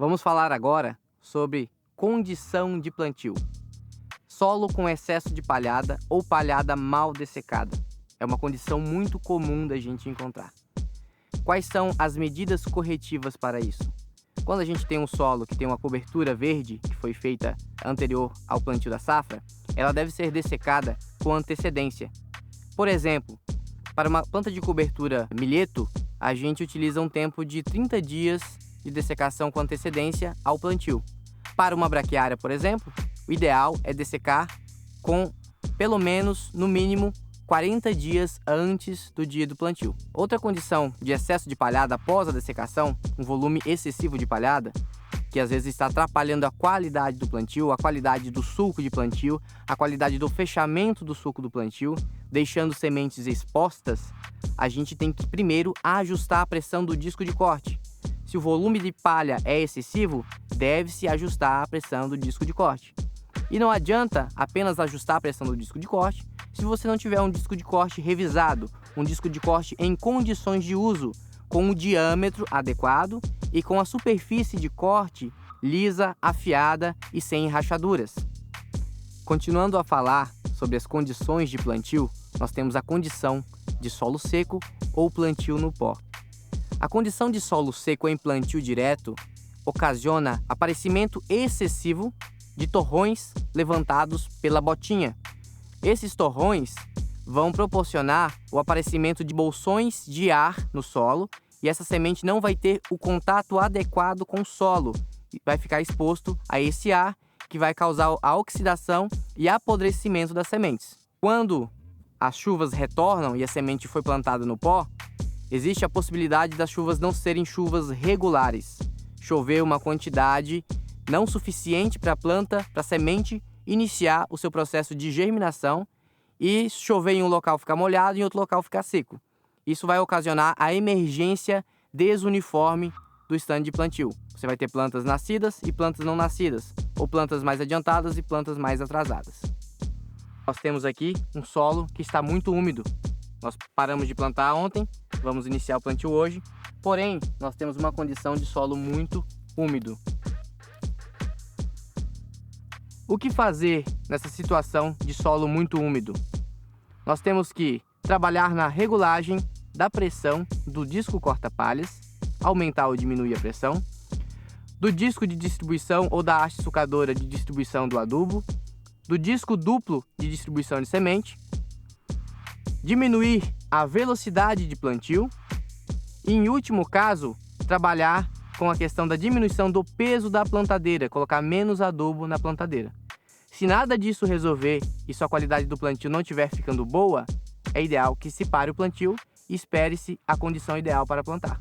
Vamos falar agora sobre condição de plantio. Solo com excesso de palhada ou palhada mal dessecada. É uma condição muito comum da gente encontrar. Quais são as medidas corretivas para isso? Quando a gente tem um solo que tem uma cobertura verde, que foi feita anterior ao plantio da safra, ela deve ser dessecada com antecedência. Por exemplo, para uma planta de cobertura milheto, a gente utiliza um tempo de 30 dias de dessecação com antecedência ao plantio. Para uma braquiária, por exemplo, o ideal é dessecar com pelo menos, no mínimo, 40 dias antes do dia do plantio. Outra condição de excesso de palhada após a dessecação, um volume excessivo de palhada, que às vezes está atrapalhando a qualidade do plantio, a qualidade do sulco de plantio, a qualidade do fechamento do sulco do plantio, deixando sementes expostas, a gente tem que primeiro ajustar a pressão do disco de corte. Se o volume de palha é excessivo, deve-se ajustar a pressão do disco de corte. E não adianta apenas ajustar a pressão do disco de corte se você não tiver um disco de corte revisado, um disco de corte em condições de uso, com o diâmetro adequado e com a superfície de corte lisa, afiada e sem rachaduras. Continuando a falar sobre as condições de plantio, nós temos a condição de solo seco ou plantio no pó. A condição de solo seco em plantio direto ocasiona aparecimento excessivo de torrões levantados pela botinha. Esses torrões vão proporcionar o aparecimento de bolsões de ar no solo e essa semente não vai ter o contato adequado com o solo e vai ficar exposto a esse ar que vai causar a oxidação e apodrecimento das sementes. Quando as chuvas retornam e a semente foi plantada no pó, existe a possibilidade das chuvas não serem chuvas regulares. Chover uma quantidade não suficiente para a planta, para a semente iniciar o seu processo de germinação e chover em um local ficar molhado e em outro local ficar seco. Isso vai ocasionar a emergência desuniforme do estande de plantio. Você vai ter plantas nascidas e plantas não nascidas, ou plantas mais adiantadas e plantas mais atrasadas. Nós temos aqui um solo que está muito úmido. Nós paramos de plantar ontem, vamos iniciar o plantio hoje, porém nós temos uma condição de solo muito úmido. O que fazer nessa situação de solo muito úmido? Nós temos que trabalhar na regulagem da pressão do disco corta-palhas, aumentar ou diminuir a pressão, do disco de distribuição ou da haste sucadora de distribuição do adubo, do disco duplo de distribuição de semente, diminuir a velocidade de plantio e, em último caso, trabalhar com a questão da diminuição do peso da plantadeira, colocar menos adubo na plantadeira. Se nada disso resolver e sua qualidade do plantio não estiver ficando boa, é ideal que se pare o plantio e espere-se a condição ideal para plantar.